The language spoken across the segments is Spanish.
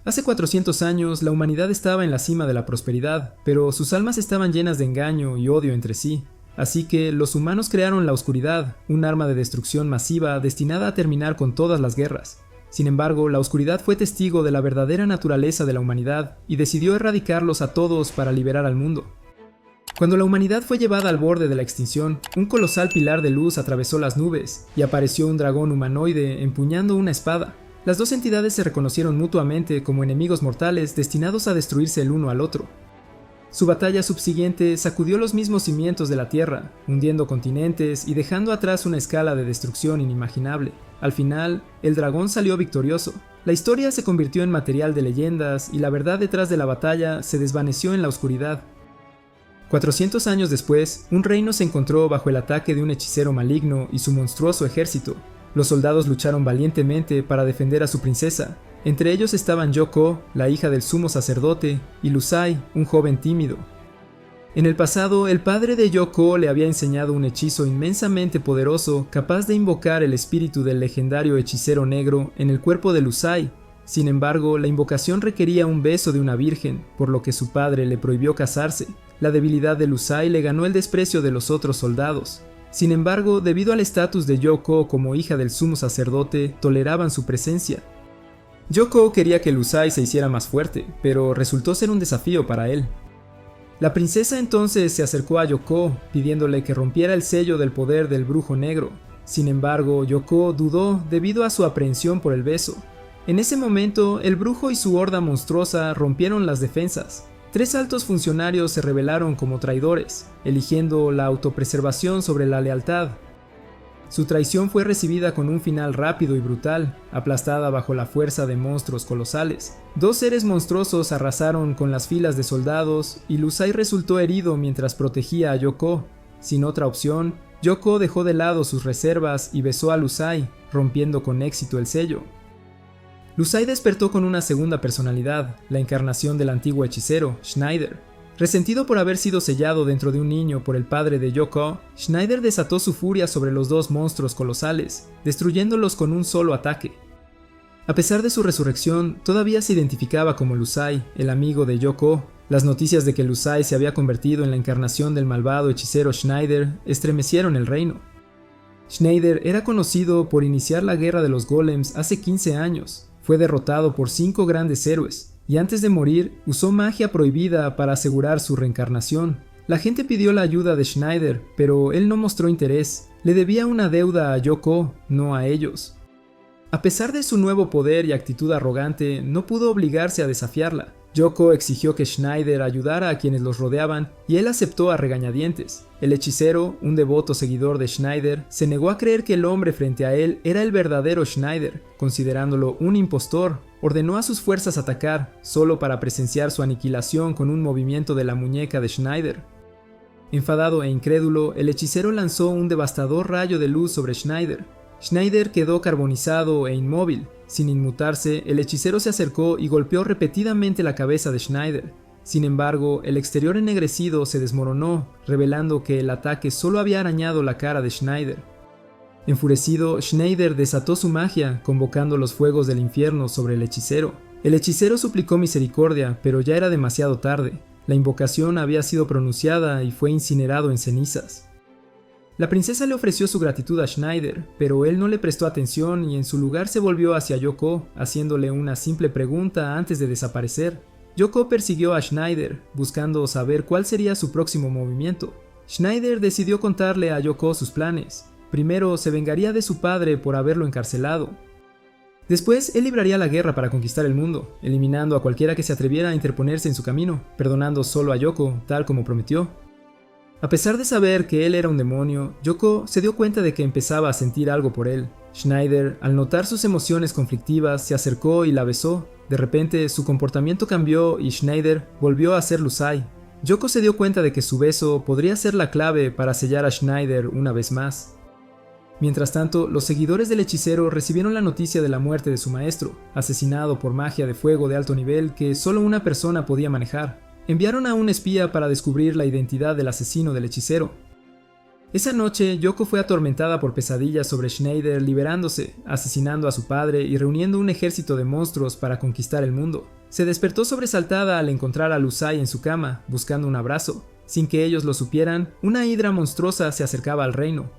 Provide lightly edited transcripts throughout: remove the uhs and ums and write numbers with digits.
Hace 400 años, la humanidad estaba en la cima de la prosperidad, pero sus almas estaban llenas de engaño y odio entre sí. Así que los humanos crearon la oscuridad, un arma de destrucción masiva destinada a terminar con todas las guerras. Sin embargo, la oscuridad fue testigo de la verdadera naturaleza de la humanidad y decidió erradicarlos a todos para liberar al mundo. Cuando la humanidad fue llevada al borde de la extinción, un colosal pilar de luz atravesó las nubes y apareció un dragón humanoide empuñando una espada. Las dos entidades se reconocieron mutuamente como enemigos mortales destinados a destruirse el uno al otro. Su batalla subsiguiente sacudió los mismos cimientos de la Tierra, hundiendo continentes y dejando atrás una escala de destrucción inimaginable. Al final, el dragón salió victorioso. La historia se convirtió en material de leyendas y la verdad detrás de la batalla se desvaneció en la oscuridad. 400 años después, un reino se encontró bajo el ataque de un hechicero maligno y su monstruoso ejército. Los soldados lucharon valientemente para defender a su princesa. Entre ellos estaban Yoko, la hija del sumo sacerdote, y Lusai, un joven tímido. En el pasado, el padre de Yoko le había enseñado un hechizo inmensamente poderoso capaz de invocar el espíritu del legendario hechicero negro en el cuerpo de Lusai. Sin embargo, la invocación requería un beso de una virgen, por lo que su padre le prohibió casarse. La debilidad de Lusai le ganó el desprecio de los otros soldados. Sin embargo, debido al estatus de Yoko como hija del sumo sacerdote, toleraban su presencia. Yoko quería que Lusai se hiciera más fuerte, pero resultó ser un desafío para él. La princesa entonces se acercó a Yoko, pidiéndole que rompiera el sello del poder del brujo negro. Sin embargo, Yoko dudó debido a su aprehensión por el beso. En ese momento, el brujo y su horda monstruosa rompieron las defensas. 3 altos funcionarios se rebelaron como traidores, eligiendo la autopreservación sobre la lealtad. Su traición fue recibida con un final rápido y brutal, aplastada bajo la fuerza de monstruos colosales. 2 seres monstruosos arrasaron con las filas de soldados y Lusai resultó herido mientras protegía a Yoko. Sin otra opción, Yoko dejó de lado sus reservas y besó a Lusai, rompiendo con éxito el sello. Lusai despertó con una segunda personalidad, la encarnación del antiguo hechicero, Schneider. Resentido por haber sido sellado dentro de un niño por el padre de Yoko, Schneider desató su furia sobre los 2 monstruos colosales, destruyéndolos con un solo ataque. A pesar de su resurrección, todavía se identificaba como Lusai, el amigo de Yoko. Las noticias de que Lusai se había convertido en la encarnación del malvado hechicero Schneider estremecieron el reino. Schneider era conocido por iniciar la guerra de los golems hace 15 años. Fue derrotado por 5 grandes héroes, y antes de morir, usó magia prohibida para asegurar su reencarnación. La gente pidió la ayuda de Schneider, pero él no mostró interés. Le debía una deuda a Yoko, no a ellos. A pesar de su nuevo poder y actitud arrogante, no pudo obligarse a desafiarla. Yoko exigió que Schneider ayudara a quienes los rodeaban y él aceptó a regañadientes. El hechicero, un devoto seguidor de Schneider, se negó a creer que el hombre frente a él era el verdadero Schneider. Considerándolo un impostor, ordenó a sus fuerzas atacar, solo para presenciar su aniquilación con un movimiento de la muñeca de Schneider. Enfadado e incrédulo, el hechicero lanzó un devastador rayo de luz sobre Schneider. Schneider quedó carbonizado e inmóvil. Sin inmutarse, el hechicero se acercó y golpeó repetidamente la cabeza de Schneider. Sin embargo, el exterior ennegrecido se desmoronó, revelando que el ataque solo había arañado la cara de Schneider. Enfurecido, Schneider desató su magia, convocando los fuegos del infierno sobre el hechicero. El hechicero suplicó misericordia, pero ya era demasiado tarde. La invocación había sido pronunciada y fue incinerado en cenizas. La princesa le ofreció su gratitud a Schneider, pero él no le prestó atención y en su lugar se volvió hacia Yoko, haciéndole una simple pregunta antes de desaparecer. Yoko persiguió a Schneider, buscando saber cuál sería su próximo movimiento. Schneider decidió contarle a Yoko sus planes. Primero, se vengaría de su padre por haberlo encarcelado. Después, él libraría la guerra para conquistar el mundo, eliminando a cualquiera que se atreviera a interponerse en su camino, perdonando solo a Yoko, tal como prometió. A pesar de saber que él era un demonio, Yoko se dio cuenta de que empezaba a sentir algo por él. Schneider, al notar sus emociones conflictivas, se acercó y la besó. De repente, su comportamiento cambió y Schneider volvió a ser Lusai. Yoko se dio cuenta de que su beso podría ser la clave para sellar a Schneider una vez más. Mientras tanto, los seguidores del hechicero recibieron la noticia de la muerte de su maestro, asesinado por magia de fuego de alto nivel que solo una persona podía manejar. Enviaron a un espía para descubrir la identidad del asesino del hechicero. Esa noche, Yoko fue atormentada por pesadillas sobre Schneider liberándose, asesinando a su padre y reuniendo un ejército de monstruos para conquistar el mundo. Se despertó sobresaltada al encontrar a Lusai en su cama, buscando un abrazo. Sin que ellos lo supieran, una hidra monstruosa se acercaba al reino.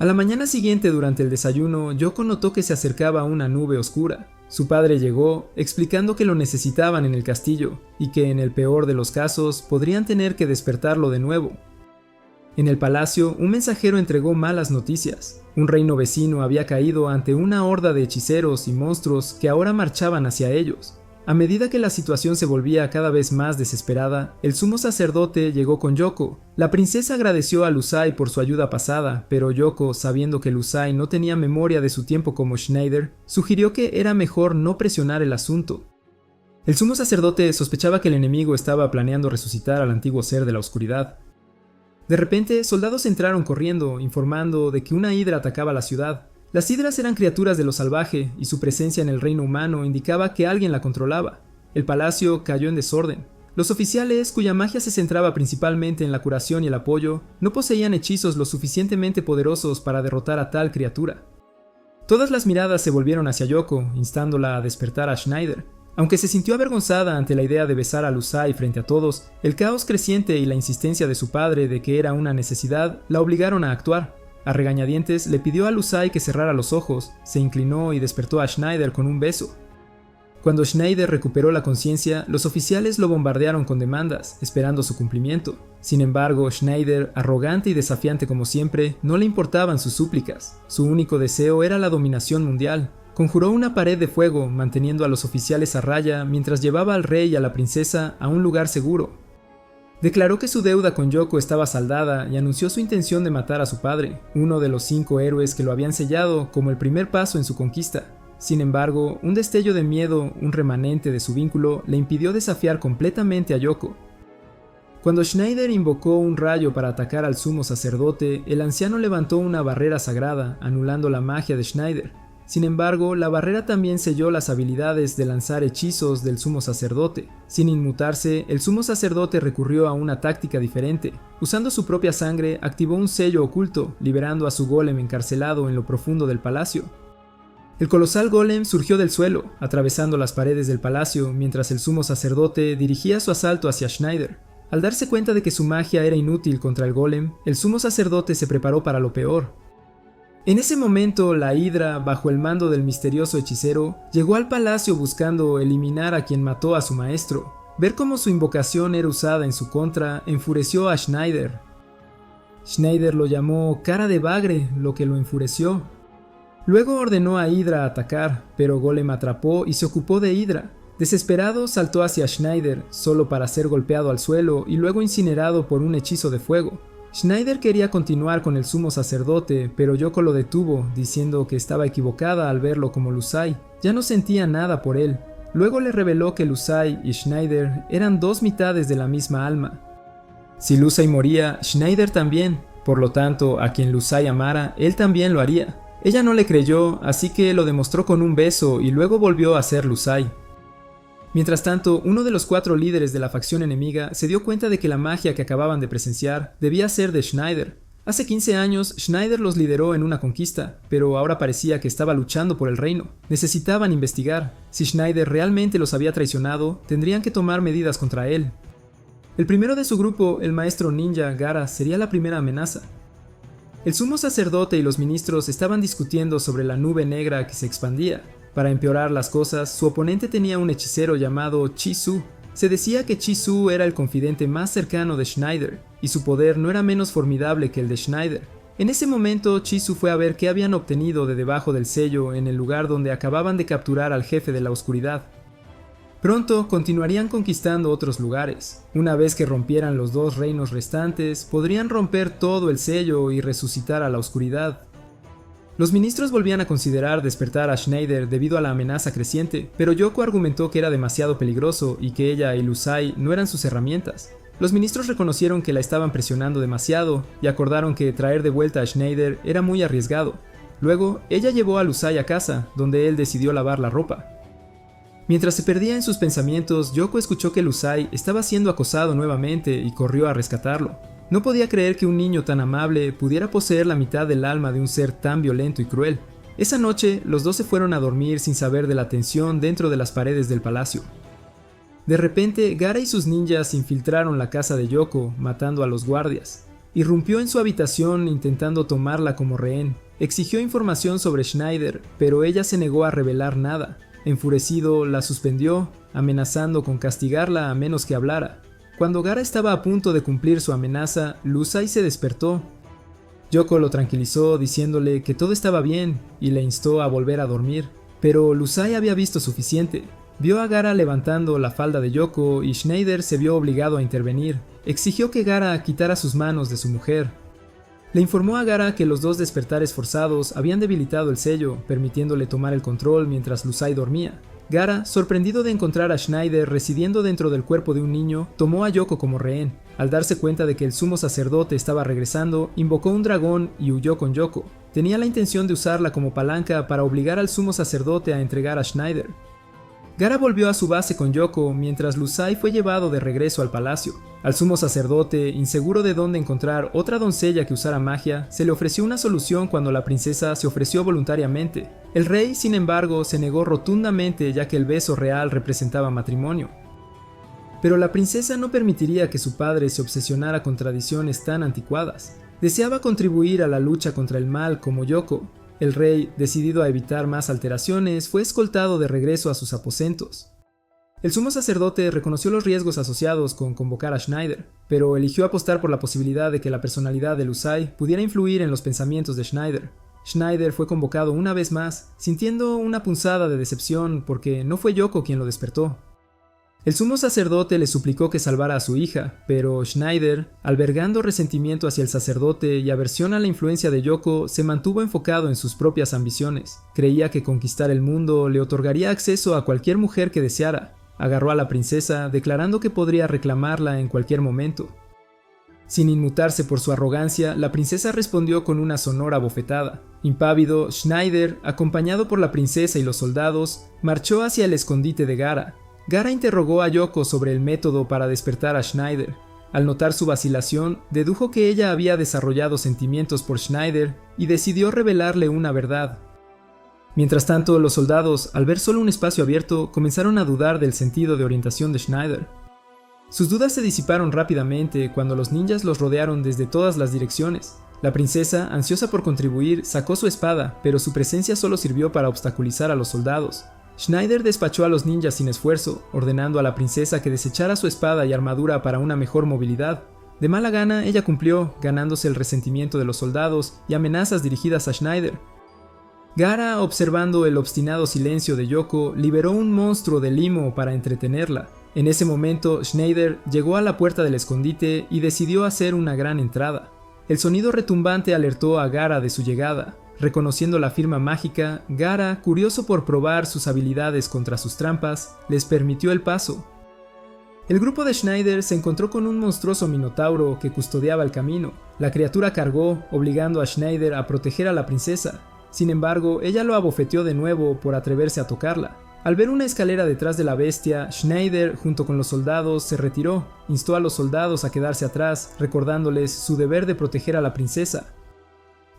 A la mañana siguiente, durante el desayuno, Yoko notó que se acercaba una nube oscura. Su padre llegó, explicando que lo necesitaban en el castillo, y que en el peor de los casos podrían tener que despertarlo de nuevo. En el palacio, un mensajero entregó malas noticias. Un reino vecino había caído ante una horda de hechiceros y monstruos que ahora marchaban hacia ellos. A medida que la situación se volvía cada vez más desesperada, el sumo sacerdote llegó con Yoko. La princesa agradeció a Lusai por su ayuda pasada, pero Yoko, sabiendo que Lusai no tenía memoria de su tiempo como Schneider, sugirió que era mejor no presionar el asunto. El sumo sacerdote sospechaba que el enemigo estaba planeando resucitar al antiguo ser de la oscuridad. De repente, soldados entraron corriendo, informando de que una hidra atacaba la ciudad. Las hidras eran criaturas de lo salvaje, y su presencia en el reino humano indicaba que alguien la controlaba. El palacio cayó en desorden. Los oficiales, cuya magia se centraba principalmente en la curación y el apoyo, no poseían hechizos lo suficientemente poderosos para derrotar a tal criatura. Todas las miradas se volvieron hacia Yoko, instándola a despertar a Schneider. Aunque se sintió avergonzada ante la idea de besar a Lusai frente a todos, el caos creciente y la insistencia de su padre de que era una necesidad la obligaron a actuar. A regañadientes le pidió a Lusai que cerrara los ojos, se inclinó y despertó a Schneider con un beso. Cuando Schneider recuperó la conciencia, los oficiales lo bombardearon con demandas, esperando su cumplimiento. Sin embargo, Schneider, arrogante y desafiante como siempre, no le importaban sus súplicas. Su único deseo era la dominación mundial. Conjuró una pared de fuego, manteniendo a los oficiales a raya mientras llevaba al rey y a la princesa a un lugar seguro. Declaró que su deuda con Yoko estaba saldada y anunció su intención de matar a su padre, uno de los 5 héroes que lo habían sellado como el primer paso en su conquista. Sin embargo, un destello de miedo, un remanente de su vínculo, le impidió desafiar completamente a Yoko. Cuando Schneider invocó un rayo para atacar al sumo sacerdote, el anciano levantó una barrera sagrada, anulando la magia de Schneider. Sin embargo, la barrera también selló las habilidades de lanzar hechizos del sumo sacerdote. Sin inmutarse, el sumo sacerdote recurrió a una táctica diferente. Usando su propia sangre, activó un sello oculto, liberando a su golem encarcelado en lo profundo del palacio. El colosal golem surgió del suelo, atravesando las paredes del palacio, mientras el sumo sacerdote dirigía su asalto hacia Schneider. Al darse cuenta de que su magia era inútil contra el golem, el sumo sacerdote se preparó para lo peor. En ese momento, la hidra, bajo el mando del misterioso hechicero, llegó al palacio buscando eliminar a quien mató a su maestro. Ver cómo su invocación era usada en su contra enfureció a Schneider. Schneider lo llamó cara de bagre, lo que lo enfureció. Luego ordenó a Hydra atacar, pero Golem atrapó y se ocupó de Hydra. Desesperado, saltó hacia Schneider, solo para ser golpeado al suelo y luego incinerado por un hechizo de fuego. Schneider quería continuar con el sumo sacerdote, pero Yoko lo detuvo, diciendo que estaba equivocada al verlo como Lusai. Ya no sentía nada por él. Luego le reveló que Lusai y Schneider eran 2 mitades de la misma alma. Si Lusai moría, Schneider también. Por lo tanto, a quien Lusai amara, él también lo haría. Ella no le creyó, así que lo demostró con un beso y luego volvió a ser Lusai. Mientras tanto, uno de los 4 líderes de la facción enemiga se dio cuenta de que la magia que acababan de presenciar debía ser de Schneider. Hace 15 años, Schneider los lideró en una conquista, pero ahora parecía que estaba luchando por el reino. Necesitaban investigar. Si Schneider realmente los había traicionado, tendrían que tomar medidas contra él. El primero de su grupo, el maestro ninja Gaara, sería la primera amenaza. El sumo sacerdote y los ministros estaban discutiendo sobre la nube negra que se expandía. Para empeorar las cosas, su oponente tenía un hechicero llamado Chi-Su. Se decía que Chi-Su era el confidente más cercano de Schneider, y su poder no era menos formidable que el de Schneider. En ese momento, Chi-Su fue a ver qué habían obtenido de debajo del sello en el lugar donde acababan de capturar al jefe de la oscuridad. Pronto continuarían conquistando otros lugares. Una vez que rompieran los 2 reinos restantes, podrían romper todo el sello y resucitar a la oscuridad. Los ministros volvían a considerar despertar a Schneider debido a la amenaza creciente, pero Yoko argumentó que era demasiado peligroso y que ella y Lusai no eran sus herramientas. Los ministros reconocieron que la estaban presionando demasiado y acordaron que traer de vuelta a Schneider era muy arriesgado. Luego, ella llevó a Lusai a casa, donde él decidió lavar la ropa. Mientras se perdía en sus pensamientos, Yoko escuchó que Lusai estaba siendo acosado nuevamente y corrió a rescatarlo. No podía creer que un niño tan amable pudiera poseer la mitad del alma de un ser tan violento y cruel. Esa noche, los dos se fueron a dormir sin saber de la tensión dentro de las paredes del palacio. De repente, Gaara y sus ninjas infiltraron la casa de Yoko, matando a los guardias. Irrumpió en su habitación intentando tomarla como rehén. Exigió información sobre Schneider, pero ella se negó a revelar nada. Enfurecido, la suspendió, amenazando con castigarla a menos que hablara. Cuando Gaara estaba a punto de cumplir su amenaza, Lusai se despertó. Yoko lo tranquilizó diciéndole que todo estaba bien y le instó a volver a dormir. Pero Lusai había visto suficiente. Vio a Gaara levantando la falda de Yoko y Schneider se vio obligado a intervenir. Exigió que Gaara quitara sus manos de su mujer. Le informó a Gaara que los dos despertares forzados habían debilitado el sello, permitiéndole tomar el control mientras Lusai dormía. Gaara, sorprendido de encontrar a Schneider residiendo dentro del cuerpo de un niño, tomó a Yoko como rehén. Al darse cuenta de que el sumo sacerdote estaba regresando, invocó un dragón y huyó con Yoko. Tenía la intención de usarla como palanca para obligar al sumo sacerdote a entregar a Schneider. Gaara volvió a su base con Yoko mientras Lusai fue llevado de regreso al palacio. Al sumo sacerdote, inseguro de dónde encontrar otra doncella que usara magia, se le ofreció una solución cuando la princesa se ofreció voluntariamente. El rey, sin embargo, se negó rotundamente ya que el beso real representaba matrimonio. Pero la princesa no permitiría que su padre se obsesionara con tradiciones tan anticuadas. Deseaba contribuir a la lucha contra el mal como Yoko. El rey, decidido a evitar más alteraciones, fue escoltado de regreso a sus aposentos. El sumo sacerdote reconoció los riesgos asociados con convocar a Schneider, pero eligió apostar por la posibilidad de que la personalidad de Lusai pudiera influir en los pensamientos de Schneider. Schneider fue convocado una vez más, sintiendo una punzada de decepción porque no fue Yoko quien lo despertó. El sumo sacerdote le suplicó que salvara a su hija, pero Schneider, albergando resentimiento hacia el sacerdote y aversión a la influencia de Yoko, se mantuvo enfocado en sus propias ambiciones. Creía que conquistar el mundo le otorgaría acceso a cualquier mujer que deseara. Agarró a la princesa, declarando que podría reclamarla en cualquier momento. Sin inmutarse por su arrogancia, la princesa respondió con una sonora bofetada. Impávido, Schneider, acompañado por la princesa y los soldados, marchó hacia el escondite de Gaara. Gaara interrogó a Yoko sobre el método para despertar a Schneider. Al notar su vacilación, dedujo que ella había desarrollado sentimientos por Schneider y decidió revelarle una verdad. Mientras tanto, los soldados, al ver solo un espacio abierto, comenzaron a dudar del sentido de orientación de Schneider. Sus dudas se disiparon rápidamente cuando los ninjas los rodearon desde todas las direcciones. La princesa, ansiosa por contribuir, sacó su espada, pero su presencia solo sirvió para obstaculizar a los soldados. Schneider despachó a los ninjas sin esfuerzo, ordenando a la princesa que desechara su espada y armadura para una mejor movilidad. De mala gana, ella cumplió, ganándose el resentimiento de los soldados y amenazas dirigidas a Schneider. Gaara, observando el obstinado silencio de Yoko, liberó un monstruo de limo para entretenerla. En ese momento, Schneider llegó a la puerta del escondite y decidió hacer una gran entrada. El sonido retumbante alertó a Gaara de su llegada. Reconociendo la firma mágica, Gaara, curioso por probar sus habilidades contra sus trampas, les permitió el paso. El grupo de Schneider se encontró con un monstruoso minotauro que custodiaba el camino. La criatura cargó, obligando a Schneider a proteger a la princesa. Sin embargo, ella lo abofeteó de nuevo por atreverse a tocarla. Al ver una escalera detrás de la bestia, Schneider, junto con los soldados, se retiró. Instó a los soldados a quedarse atrás, recordándoles su deber de proteger a la princesa.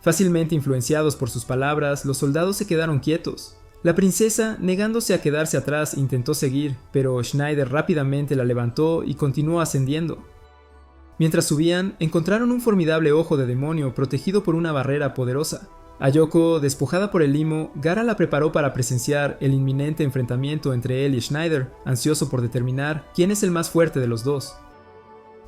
Fácilmente influenciados por sus palabras, los soldados se quedaron quietos. La princesa, negándose a quedarse atrás, intentó seguir, pero Schneider rápidamente la levantó y continuó ascendiendo. Mientras subían, encontraron un formidable ojo de demonio protegido por una barrera poderosa. A Yoko, despojada por el limo, Gaara la preparó para presenciar el inminente enfrentamiento entre él y Schneider, ansioso por determinar quién es el más fuerte de los dos.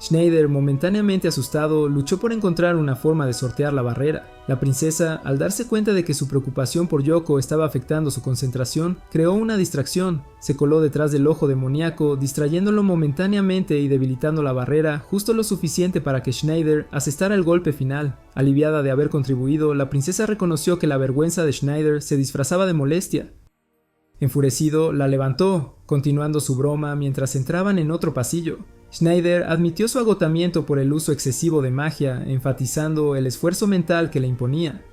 Schneider, momentáneamente asustado, luchó por encontrar una forma de sortear la barrera. La princesa, al darse cuenta de que su preocupación por Yoko estaba afectando su concentración, creó una distracción. Se coló detrás del ojo demoníaco, distrayéndolo momentáneamente y debilitando la barrera justo lo suficiente para que Schneider asestara el golpe final. Aliviada de haber contribuido, la princesa reconoció que la vergüenza de Schneider se disfrazaba de molestia. Enfurecido, la levantó, continuando su broma mientras entraban en otro pasillo. Schneider admitió su agotamiento por el uso excesivo de magia, enfatizando el esfuerzo mental que le imponía.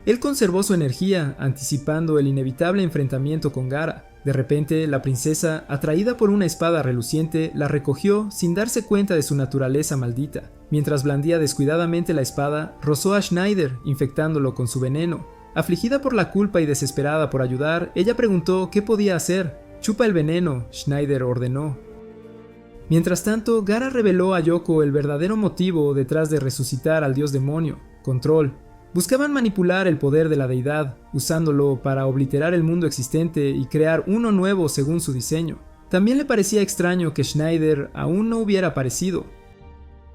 Él conservó su energía, anticipando el inevitable enfrentamiento con Gaara. De repente, la princesa, atraída por una espada reluciente, la recogió sin darse cuenta de su naturaleza maldita. Mientras blandía descuidadamente la espada, rozó a Schneider, infectándolo con su veneno. Afligida por la culpa y desesperada por ayudar, ella preguntó qué podía hacer. «Chupa el veneno», Schneider ordenó. Mientras tanto, Gaara reveló a Yoko el verdadero motivo detrás de resucitar al dios demonio: control. Buscaban manipular el poder de la deidad, usándolo para obliterar el mundo existente y crear uno nuevo según su diseño. También le parecía extraño que Schneider aún no hubiera aparecido.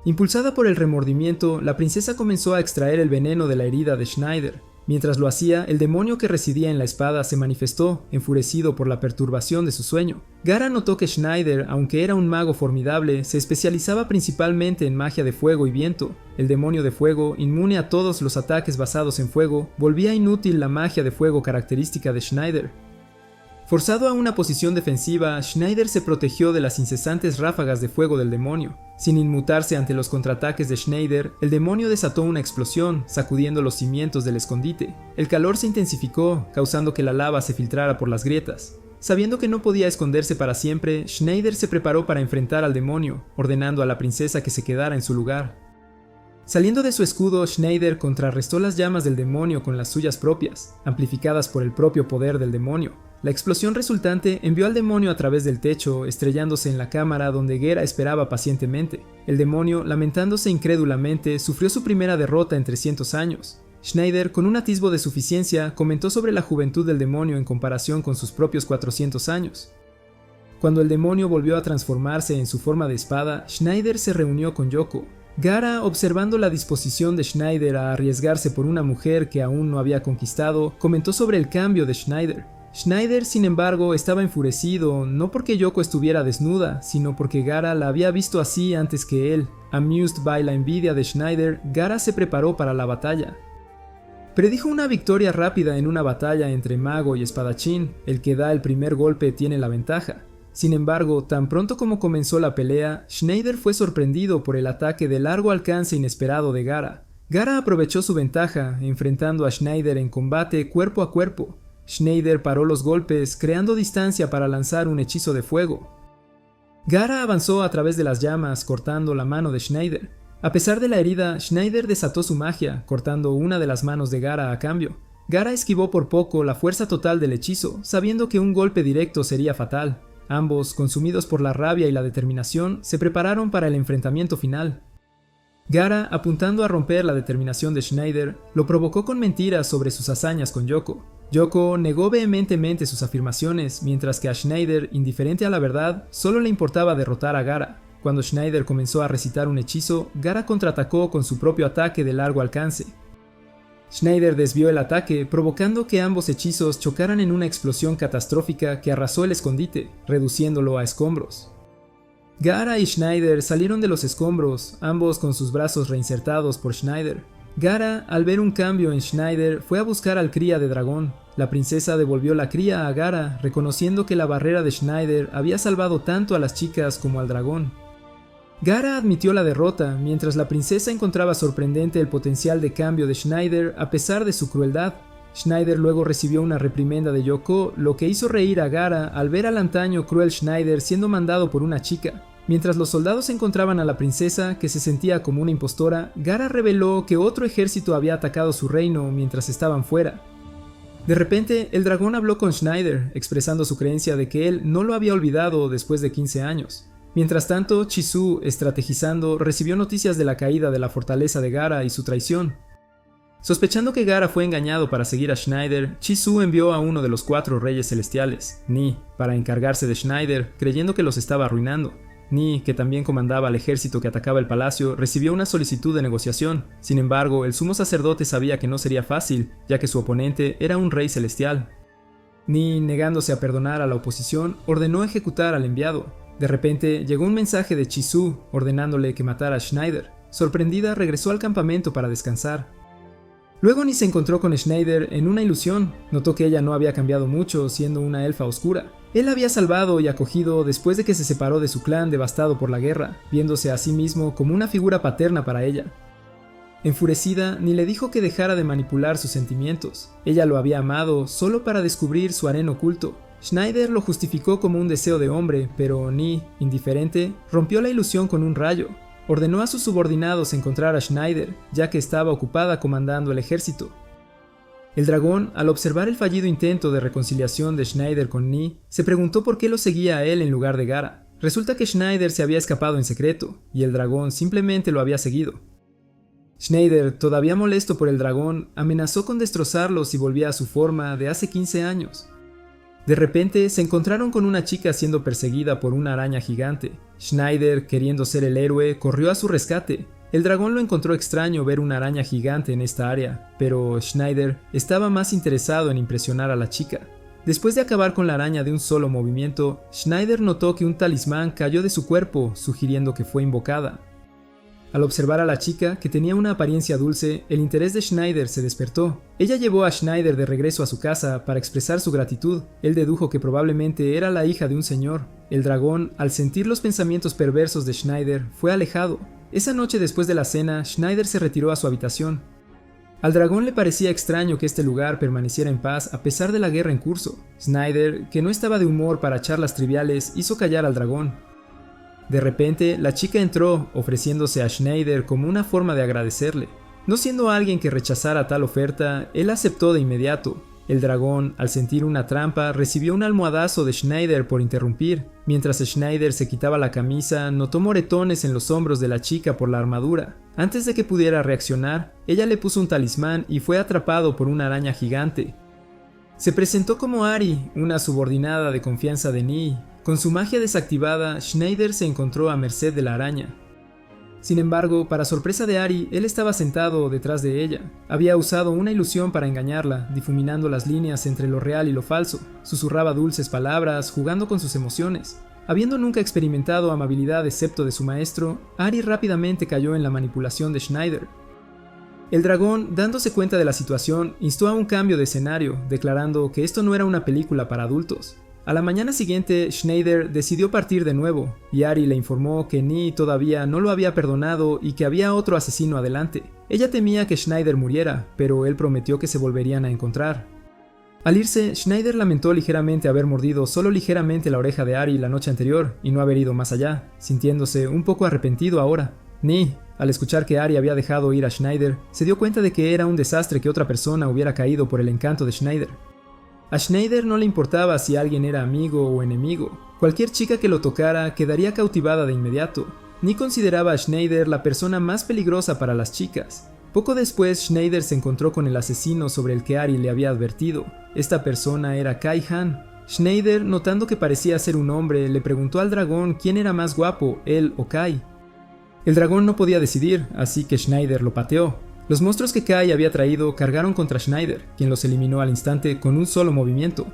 Impulsada por el remordimiento, la princesa comenzó a extraer el veneno de la herida de Schneider. Mientras lo hacía, el demonio que residía en la espada se manifestó, enfurecido por la perturbación de su sueño. Gaara notó que Schneider, aunque era un mago formidable, se especializaba principalmente en magia de fuego y viento. El demonio de fuego, inmune a todos los ataques basados en fuego, volvía inútil la magia de fuego característica de Schneider. Forzado a una posición defensiva, Schneider se protegió de las incesantes ráfagas de fuego del demonio. Sin inmutarse ante los contraataques de Schneider, el demonio desató una explosión, sacudiendo los cimientos del escondite. El calor se intensificó, causando que la lava se filtrara por las grietas. Sabiendo que no podía esconderse para siempre, Schneider se preparó para enfrentar al demonio, ordenando a la princesa que se quedara en su lugar. Saliendo de su escudo, Schneider contrarrestó las llamas del demonio con las suyas propias, amplificadas por el propio poder del demonio. La explosión resultante envió al demonio a través del techo, estrellándose en la cámara donde Gaara esperaba pacientemente. El demonio, lamentándose incrédulamente, sufrió su primera derrota en 300 años. Schneider, con un atisbo de suficiencia, comentó sobre la juventud del demonio en comparación con sus propios 400 años. Cuando el demonio volvió a transformarse en su forma de espada, Schneider se reunió con Yoko. Gaara, observando la disposición de Schneider a arriesgarse por una mujer que aún no había conquistado, comentó sobre el cambio de Schneider. Schneider, sin embargo, estaba enfurecido, no porque Yoko estuviera desnuda, sino porque Gaara la había visto así antes que él. Amused by la envidia de Schneider, Gaara se preparó para la batalla. Predijo una victoria rápida en una batalla entre mago y espadachín. El que da el primer golpe tiene la ventaja. Sin embargo, tan pronto como comenzó la pelea, Schneider fue sorprendido por el ataque de largo alcance inesperado de Gaara. Gaara aprovechó su ventaja, enfrentando a Schneider en combate cuerpo a cuerpo. Schneider paró los golpes, creando distancia para lanzar un hechizo de fuego. Gaara avanzó a través de las llamas, cortando la mano de Schneider. A pesar de la herida, Schneider desató su magia, cortando una de las manos de Gaara a cambio. Gaara esquivó por poco la fuerza total del hechizo, sabiendo que un golpe directo sería fatal. Ambos, consumidos por la rabia y la determinación, se prepararon para el enfrentamiento final. Gaara, apuntando a romper la determinación de Schneider, lo provocó con mentiras sobre sus hazañas con Yoko. Yoko negó vehementemente sus afirmaciones, mientras que a Schneider, indiferente a la verdad, solo le importaba derrotar a Gaara. Cuando Schneider comenzó a recitar un hechizo, Gaara contraatacó con su propio ataque de largo alcance. Schneider desvió el ataque, provocando que ambos hechizos chocaran en una explosión catastrófica que arrasó el escondite, reduciéndolo a escombros. Gaara y Schneider salieron de los escombros, ambos con sus brazos reinsertados por Schneider. Gaara, al ver un cambio en Schneider, fue a buscar al cría de dragón. La princesa devolvió la cría a Gaara, reconociendo que la barrera de Schneider había salvado tanto a las chicas como al dragón. Gaara admitió la derrota, mientras la princesa encontraba sorprendente el potencial de cambio de Schneider a pesar de su crueldad. Schneider luego recibió una reprimenda de Yoko, lo que hizo reír a Gaara al ver al antaño cruel Schneider siendo mandado por una chica. Mientras los soldados encontraban a la princesa, que se sentía como una impostora, Gaara reveló que otro ejército había atacado su reino mientras estaban fuera. De repente, el dragón habló con Schneider, expresando su creencia de que él no lo había olvidado después de 15 años. Mientras tanto, Chisu, estrategizando, recibió noticias de la caída de la fortaleza de Gaara y su traición. Sospechando que Gaara fue engañado para seguir a Schneider, Chisu envió a uno de los 4 reyes celestiales, Ni, para encargarse de Schneider, creyendo que los estaba arruinando. Ni, que también comandaba al ejército que atacaba el palacio, recibió una solicitud de negociación. Sin embargo, el sumo sacerdote sabía que no sería fácil, ya que su oponente era un rey celestial. Ni, negándose a perdonar a la oposición, ordenó ejecutar al enviado. De repente, llegó un mensaje de Chisu, ordenándole que matara a Schneider. Sorprendida, regresó al campamento para descansar. Luego Ni se encontró con Schneider en una ilusión. Notó que ella no había cambiado mucho, siendo una elfa oscura. Él la había salvado y acogido después de que se separó de su clan devastado por la guerra, viéndose a sí mismo como una figura paterna para ella. Enfurecida, Ni le dijo que dejara de manipular sus sentimientos. Ella lo había amado solo para descubrir su harén oculto. Schneider lo justificó como un deseo de hombre, pero Ni, indiferente, rompió la ilusión con un rayo. Ordenó a sus subordinados encontrar a Schneider, ya que estaba ocupada comandando el ejército. El dragón, al observar el fallido intento de reconciliación de Schneider con Ni, se preguntó por qué lo seguía a él en lugar de Gaara. Resulta que Schneider se había escapado en secreto, y el dragón simplemente lo había seguido. Schneider, todavía molesto por el dragón, amenazó con destrozarlo si volvía a su forma de hace 15 años. De repente, se encontraron con una chica siendo perseguida por una araña gigante. Schneider, queriendo ser el héroe, corrió a su rescate. El dragón lo encontró extraño ver una araña gigante en esta área, pero Schneider estaba más interesado en impresionar a la chica. Después de acabar con la araña de un solo movimiento, Schneider notó que un talismán cayó de su cuerpo, sugiriendo que fue invocada. Al observar a la chica, que tenía una apariencia dulce, el interés de Schneider se despertó. Ella llevó a Schneider de regreso a su casa para expresar su gratitud. Él dedujo que probablemente era la hija de un señor. El dragón, al sentir los pensamientos perversos de Schneider, fue alejado. Esa noche después de la cena, Schneider se retiró a su habitación. Al dragón le parecía extraño que este lugar permaneciera en paz a pesar de la guerra en curso. Schneider, que no estaba de humor para charlas triviales, hizo callar al dragón. De repente, la chica entró, ofreciéndose a Schneider como una forma de agradecerle. No siendo alguien que rechazara tal oferta, él aceptó de inmediato. El dragón, al sentir una trampa, recibió un almohadazo de Schneider por interrumpir. Mientras Schneider se quitaba la camisa, notó moretones en los hombros de la chica por la armadura. Antes de que pudiera reaccionar, ella le puso un talismán y fue atrapado por una araña gigante. Se presentó como Ari, una subordinada de confianza de Ni. Con su magia desactivada, Schneider se encontró a merced de la araña. Sin embargo, para sorpresa de Ari, él estaba sentado detrás de ella. Había usado una ilusión para engañarla, difuminando las líneas entre lo real y lo falso. Susurraba dulces palabras, jugando con sus emociones. Habiendo nunca experimentado amabilidad excepto de su maestro, Ari rápidamente cayó en la manipulación de Schneider. El dragón, dándose cuenta de la situación, instó a un cambio de escenario, declarando que esto no era una película para adultos. A la mañana siguiente, Schneider decidió partir de nuevo, y Ari le informó que Ni todavía no lo había perdonado y que había otro asesino adelante. Ella temía que Schneider muriera, pero él prometió que se volverían a encontrar. Al irse, Schneider lamentó ligeramente haber mordido solo ligeramente la oreja de Ari la noche anterior y no haber ido más allá, sintiéndose un poco arrepentido ahora. Ni, al escuchar que Ari había dejado ir a Schneider, se dio cuenta de que era un desastre que otra persona hubiera caído por el encanto de Schneider. A Schneider no le importaba si alguien era amigo o enemigo. Cualquier chica que lo tocara quedaría cautivada de inmediato. Ni consideraba a Schneider la persona más peligrosa para las chicas. Poco después, Schneider se encontró con el asesino sobre el que Ari le había advertido. Esta persona era Kai Han. Schneider, notando que parecía ser un hombre, le preguntó al dragón quién era más guapo, él o Kai. El dragón no podía decidir, así que Schneider lo pateó. Los monstruos que Kai había traído cargaron contra Schneider, quien los eliminó al instante con un solo movimiento.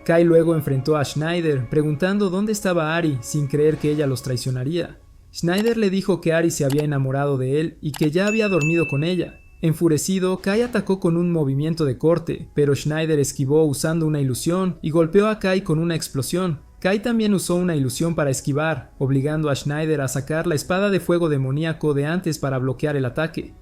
Kai luego enfrentó a Schneider, preguntando dónde estaba Ari, sin creer que ella los traicionaría. Schneider le dijo que Ari se había enamorado de él y que ya había dormido con ella. Enfurecido, Kai atacó con un movimiento de corte, pero Schneider esquivó usando una ilusión y golpeó a Kai con una explosión. Kai también usó una ilusión para esquivar, obligando a Schneider a sacar la espada de fuego demoníaco de antes para bloquear el ataque.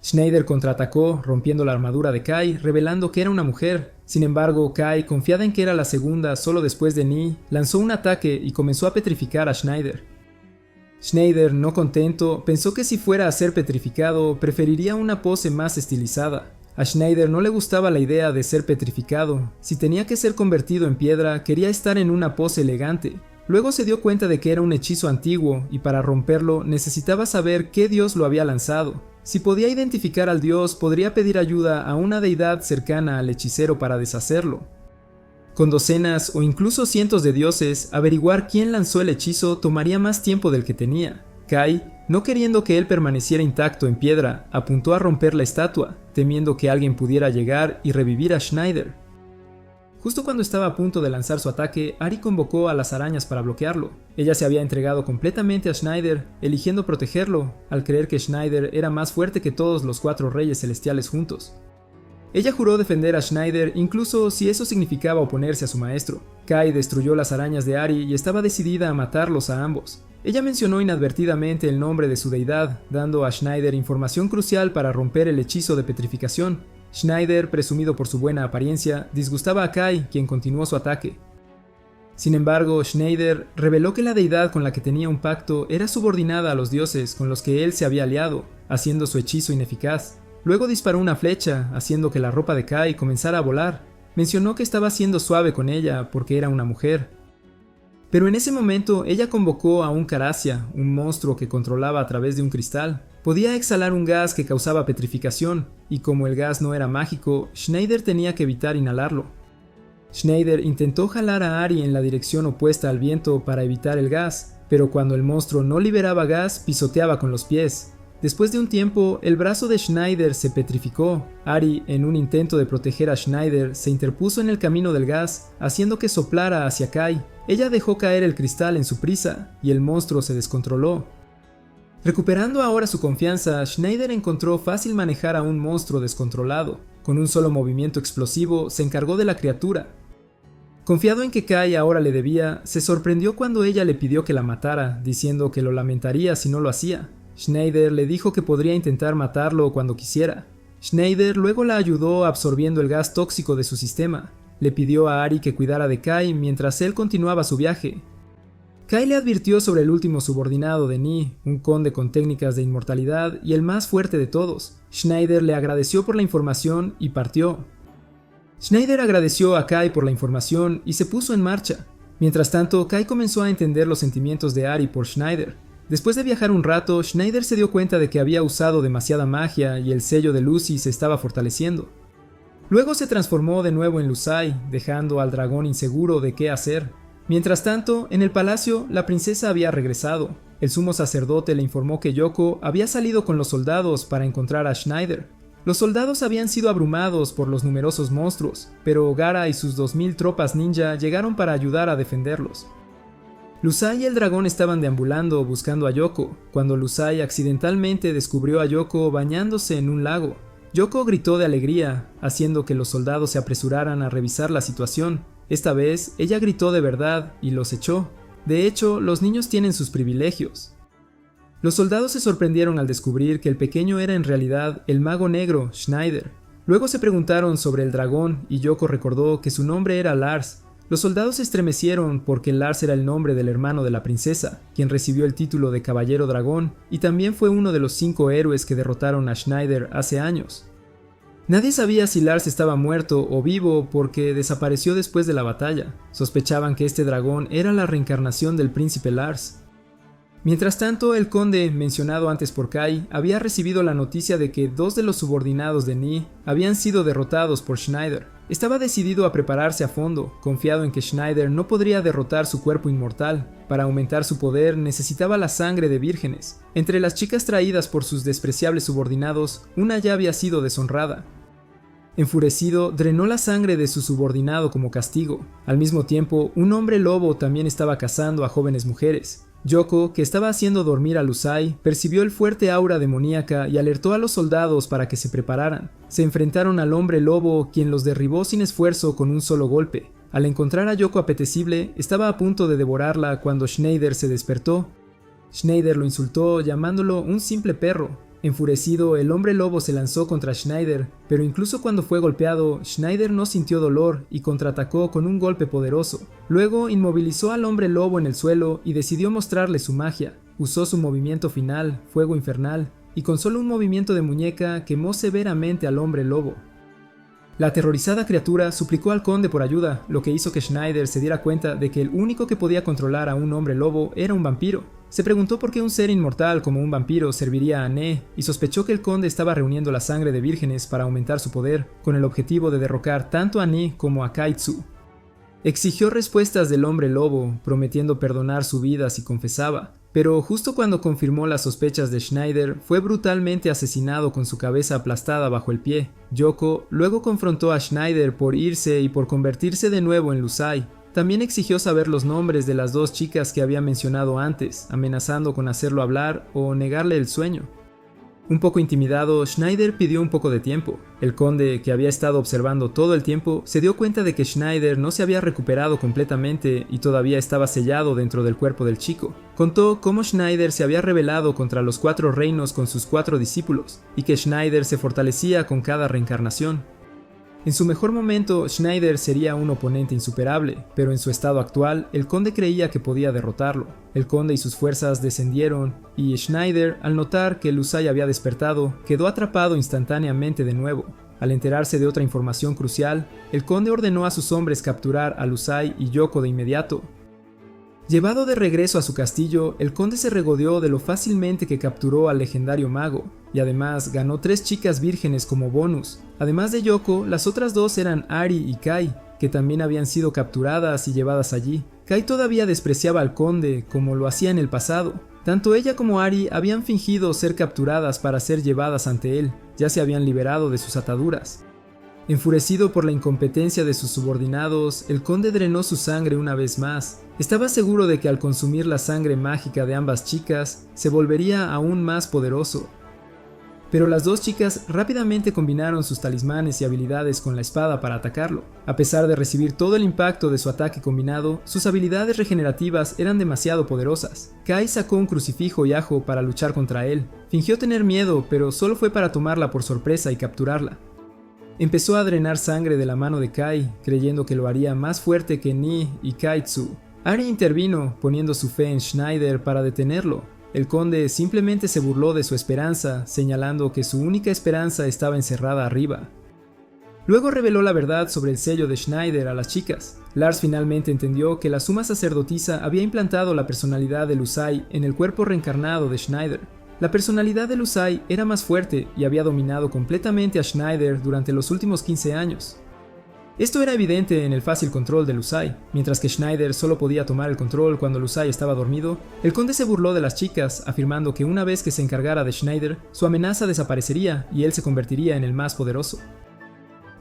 Schneider contraatacó, rompiendo la armadura de Kai, revelando que era una mujer. Sin embargo, Kai, confiada en que era la segunda solo después de Ni, lanzó un ataque y comenzó a petrificar a Schneider. Schneider, no contento, pensó que si fuera a ser petrificado, preferiría una pose más estilizada. A Schneider no le gustaba la idea de ser petrificado. Si tenía que ser convertido en piedra, quería estar en una pose elegante. Luego se dio cuenta de que era un hechizo antiguo y para romperlo necesitaba saber qué dios lo había lanzado. Si podía identificar al dios, podría pedir ayuda a una deidad cercana al hechicero para deshacerlo. Con docenas o incluso cientos de dioses, averiguar quién lanzó el hechizo tomaría más tiempo del que tenía. Kai, no queriendo que él permaneciera intacto en piedra, apuntó a romper la estatua, temiendo que alguien pudiera llegar y revivir a Schneider. Justo cuando estaba a punto de lanzar su ataque, Ari convocó a las arañas para bloquearlo. Ella se había entregado completamente a Schneider, eligiendo protegerlo, al creer que Schneider era más fuerte que todos los 4 reyes celestiales juntos. Ella juró defender a Schneider incluso si eso significaba oponerse a su maestro. Kai destruyó las arañas de Ari y estaba decidida a matarlos a ambos. Ella mencionó inadvertidamente el nombre de su deidad, dando a Schneider información crucial para romper el hechizo de petrificación. Schneider, presumido por su buena apariencia, disgustaba a Kai, quien continuó su ataque. Sin embargo, Schneider reveló que la deidad con la que tenía un pacto era subordinada a los dioses con los que él se había aliado, haciendo su hechizo ineficaz. Luego disparó una flecha, haciendo que la ropa de Kai comenzara a volar. Mencionó que estaba siendo suave con ella porque era una mujer. Pero en ese momento ella convocó a un Carasia, un monstruo que controlaba a través de un cristal. Podía exhalar un gas que causaba petrificación, y como el gas no era mágico, Schneider tenía que evitar inhalarlo. Schneider intentó jalar a Ari en la dirección opuesta al viento para evitar el gas, pero cuando el monstruo no liberaba gas, pisoteaba con los pies. Después de un tiempo, el brazo de Schneider se petrificó. Ari, en un intento de proteger a Schneider, se interpuso en el camino del gas, haciendo que soplara hacia Kai. Ella dejó caer el cristal en su prisa, y el monstruo se descontroló. Recuperando ahora su confianza, Schneider encontró fácil manejar a un monstruo descontrolado. Con un solo movimiento explosivo, se encargó de la criatura. Confiado en que Kai ahora le debía, se sorprendió cuando ella le pidió que la matara, diciendo que lo lamentaría si no lo hacía. Schneider le dijo que podría intentar matarlo cuando quisiera. Schneider luego la ayudó absorbiendo el gas tóxico de su sistema. Le pidió a Ari que cuidara de Kai mientras él continuaba su viaje. Kai le advirtió sobre el último subordinado de Ni, un conde con técnicas de inmortalidad y el más fuerte de todos. Schneider le agradeció por la información y partió. Schneider agradeció a Kai por la información y se puso en marcha. Mientras tanto, Kai comenzó a entender los sentimientos de Ari por Schneider. Después de viajar un rato, Schneider se dio cuenta de que había usado demasiada magia y el sello de Lucy se estaba fortaleciendo. Luego se transformó de nuevo en Lusai, dejando al dragón inseguro de qué hacer. Mientras tanto, en el palacio, la princesa había regresado. El sumo sacerdote le informó que Yoko había salido con los soldados para encontrar a Schneider. Los soldados habían sido abrumados por los numerosos monstruos, pero Gaara y sus 2000 tropas ninja llegaron para ayudar a defenderlos. Lusai y el dragón estaban deambulando buscando a Yoko, cuando Lusai accidentalmente descubrió a Yoko bañándose en un lago. Yoko gritó de alegría, haciendo que los soldados se apresuraran a revisar la situación. Esta vez, ella gritó de verdad y los echó. De hecho, los niños tienen sus privilegios. Los soldados se sorprendieron al descubrir que el pequeño era en realidad el mago negro, Schneider. Luego se preguntaron sobre el dragón y Yoko recordó que su nombre era Lars. Los soldados se estremecieron porque Lars era el nombre del hermano de la princesa, quien recibió el título de Caballero Dragón y también fue uno de los 5 héroes que derrotaron a Schneider hace años. Nadie sabía si Lars estaba muerto o vivo porque desapareció después de la batalla. Sospechaban que este dragón era la reencarnación del príncipe Lars. Mientras tanto, el conde, mencionado antes por Kai, había recibido la noticia de que 2 de los subordinados de Ni habían sido derrotados por Schneider. Estaba decidido a prepararse a fondo, confiado en que Schneider no podría derrotar su cuerpo inmortal. Para aumentar su poder necesitaba la sangre de vírgenes. Entre las chicas traídas por sus despreciables subordinados, una ya había sido deshonrada. Enfurecido, drenó la sangre de su subordinado como castigo. Al mismo tiempo, un hombre lobo también estaba cazando a jóvenes mujeres. Yoko, que estaba haciendo dormir a Lusai, percibió el fuerte aura demoníaca y alertó a los soldados para que se prepararan. Se enfrentaron al hombre lobo, quien los derribó sin esfuerzo con un solo golpe. Al encontrar a Yoko apetecible, estaba a punto de devorarla cuando Schneider se despertó. Schneider lo insultó llamándolo un simple perro. Enfurecido, el hombre lobo se lanzó contra Schneider, pero incluso cuando fue golpeado, Schneider no sintió dolor y contraatacó con un golpe poderoso. Luego inmovilizó al hombre lobo en el suelo y decidió mostrarle su magia. Usó su movimiento final, Fuego Infernal, y con solo un movimiento de muñeca quemó severamente al hombre lobo. La aterrorizada criatura suplicó al conde por ayuda, lo que hizo que Schneider se diera cuenta de que el único que podía controlar a un hombre lobo era un vampiro. Se preguntó por qué un ser inmortal como un vampiro serviría a Ne, y sospechó que el conde estaba reuniendo la sangre de vírgenes para aumentar su poder, con el objetivo de derrocar tanto a Ne como a Kaitsu. Exigió respuestas del hombre lobo, prometiendo perdonar su vida si confesaba, pero justo cuando confirmó las sospechas de Schneider, fue brutalmente asesinado con su cabeza aplastada bajo el pie. Yoko luego confrontó a Schneider por irse y por convertirse de nuevo en Lusai. También exigió saber los nombres de las 2 chicas que había mencionado antes, amenazando con hacerlo hablar o negarle el sueño. Un poco intimidado, Schneider pidió un poco de tiempo. El conde, que había estado observando todo el tiempo, se dio cuenta de que Schneider no se había recuperado completamente y todavía estaba sellado dentro del cuerpo del chico. Contó cómo Schneider se había rebelado contra los 4 reinos con sus 4 discípulos, y que Schneider se fortalecía con cada reencarnación. En su mejor momento, Schneider sería un oponente insuperable, pero en su estado actual, el conde creía que podía derrotarlo. El conde y sus fuerzas descendieron, y Schneider, al notar que Lusai había despertado, quedó atrapado instantáneamente de nuevo. Al enterarse de otra información crucial, el conde ordenó a sus hombres capturar a Lusai y Yoko de inmediato. Llevado de regreso a su castillo, el conde se regodeó de lo fácilmente que capturó al legendario mago, y además ganó 3 chicas vírgenes como bonus. Además de Yoko, las otras 2 eran Ari y Kai, que también habían sido capturadas y llevadas allí. Kai todavía despreciaba al conde, como lo hacía en el pasado. Tanto ella como Ari habían fingido ser capturadas para ser llevadas ante él, ya se habían liberado de sus ataduras. Enfurecido por la incompetencia de sus subordinados, el conde drenó su sangre una vez más. Estaba seguro de que al consumir la sangre mágica de ambas chicas, se volvería aún más poderoso. Pero las 2 chicas rápidamente combinaron sus talismanes y habilidades con la espada para atacarlo. A pesar de recibir todo el impacto de su ataque combinado, sus habilidades regenerativas eran demasiado poderosas. Kai sacó un crucifijo y ajo para luchar contra él. Fingió tener miedo, pero solo fue para tomarla por sorpresa y capturarla. Empezó a drenar sangre de la mano de Kai, creyendo que lo haría más fuerte que Ni y Kaitsu. Ari intervino, poniendo su fe en Schneider para detenerlo. El conde simplemente se burló de su esperanza, señalando que su única esperanza estaba encerrada arriba. Luego reveló la verdad sobre el sello de Schneider a las chicas. Lars finalmente entendió que la suma sacerdotisa había implantado la personalidad de Lusai en el cuerpo reencarnado de Schneider. La personalidad de Lusai era más fuerte y había dominado completamente a Schneider durante los últimos 15 años. Esto era evidente en el fácil control de Lusai. Mientras que Schneider solo podía tomar el control cuando Lusai estaba dormido, el conde se burló de las chicas, afirmando que una vez que se encargara de Schneider, su amenaza desaparecería y él se convertiría en el más poderoso.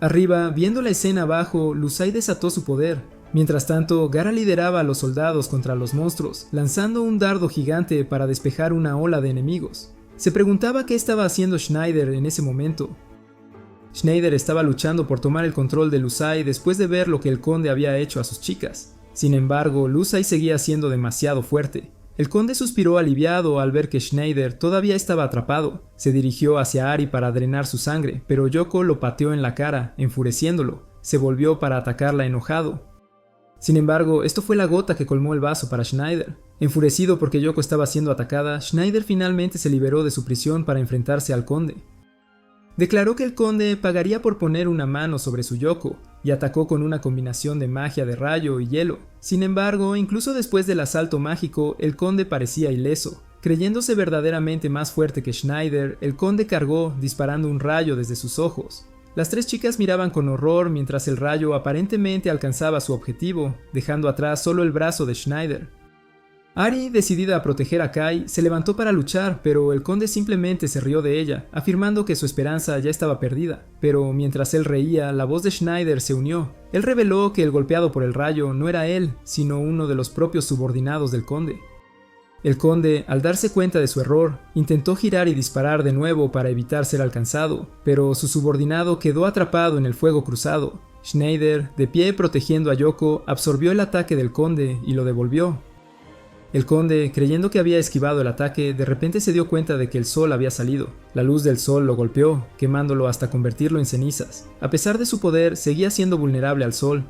Arriba, viendo la escena abajo, Lusai desató su poder. Mientras tanto, Gaara lideraba a los soldados contra los monstruos, lanzando un dardo gigante para despejar una ola de enemigos. Se preguntaba qué estaba haciendo Schneider en ese momento. Schneider estaba luchando por tomar el control de Lusai después de ver lo que el conde había hecho a sus chicas. Sin embargo, Lusai seguía siendo demasiado fuerte. El conde suspiró aliviado al ver que Schneider todavía estaba atrapado. Se dirigió hacia Ari para drenar su sangre, pero Yoko lo pateó en la cara, enfureciéndolo. Se volvió para atacarla enojado. Sin embargo, esto fue la gota que colmó el vaso para Schneider. Enfurecido porque Yoko estaba siendo atacada, Schneider finalmente se liberó de su prisión para enfrentarse al conde. Declaró que el conde pagaría por poner una mano sobre su Yoko, y atacó con una combinación de magia de rayo y hielo. Sin embargo, incluso después del asalto mágico, el conde parecía ileso. Creyéndose verdaderamente más fuerte que Schneider, el conde cargó, disparando un rayo desde sus ojos. Las 3 chicas miraban con horror mientras el rayo aparentemente alcanzaba su objetivo, dejando atrás solo el brazo de Schneider. Ari, decidida a proteger a Kai, se levantó para luchar, pero el conde simplemente se rió de ella, afirmando que su esperanza ya estaba perdida. Pero mientras él reía, la voz de Schneider se unió. Él reveló que el golpeado por el rayo no era él, sino uno de los propios subordinados del conde. El conde, al darse cuenta de su error, intentó girar y disparar de nuevo para evitar ser alcanzado, pero su subordinado quedó atrapado en el fuego cruzado. Schneider, de pie protegiendo a Yoko, absorbió el ataque del conde y lo devolvió. El conde, creyendo que había esquivado el ataque, de repente se dio cuenta de que el sol había salido. La luz del sol lo golpeó, quemándolo hasta convertirlo en cenizas. A pesar de su poder, seguía siendo vulnerable al sol.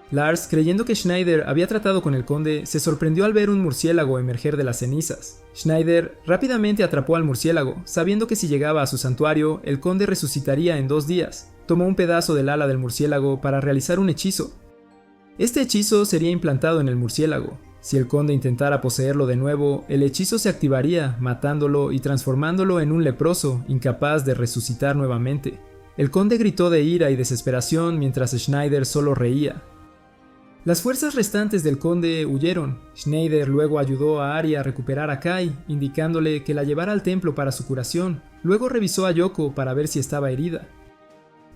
Lars, creyendo que Schneider había tratado con el conde, se sorprendió al ver un murciélago emerger de las cenizas. Schneider rápidamente atrapó al murciélago, sabiendo que si llegaba a su santuario, el conde resucitaría en 2 días. Tomó un pedazo del ala del murciélago para realizar un hechizo. Este hechizo sería implantado en el murciélago. Si el conde intentara poseerlo de nuevo, el hechizo se activaría, matándolo y transformándolo en un leproso, incapaz de resucitar nuevamente. El conde gritó de ira y desesperación mientras Schneider solo reía. Las fuerzas restantes del conde huyeron. Schneider luego ayudó a Ari a recuperar a Kai, indicándole que la llevara al templo para su curación. Luego revisó a Yoko para ver si estaba herida.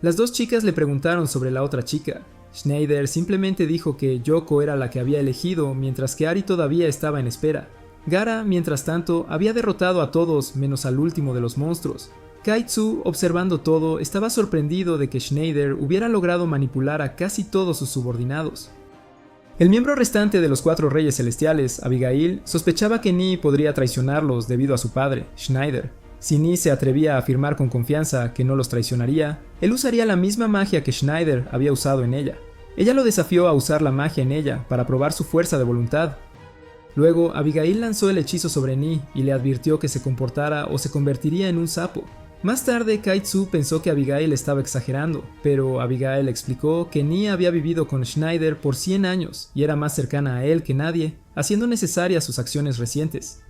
Las 2 chicas le preguntaron sobre la otra chica. Schneider simplemente dijo que Yoko era la que había elegido, mientras que Ari todavía estaba en espera. Gaara, mientras tanto, había derrotado a todos menos al último de los monstruos. Kai-Tsu, observando todo, estaba sorprendido de que Schneider hubiera logrado manipular a casi todos sus subordinados. El miembro restante de los 4 reyes celestiales, Abigail, sospechaba que Ni podría traicionarlos debido a su padre, Schneider. Si Ni se atrevía a afirmar con confianza que no los traicionaría, él usaría la misma magia que Schneider había usado en ella. Ella lo desafió a usar la magia en ella para probar su fuerza de voluntad. Luego, Abigail lanzó el hechizo sobre Ni y le advirtió que se comportara o se convertiría en un sapo. Más tarde, Kai-Tsu pensó que Abigail estaba exagerando, pero Abigail explicó que Ni había vivido con Schneider por 100 años y era más cercana a él que nadie, haciendo necesarias sus acciones recientes.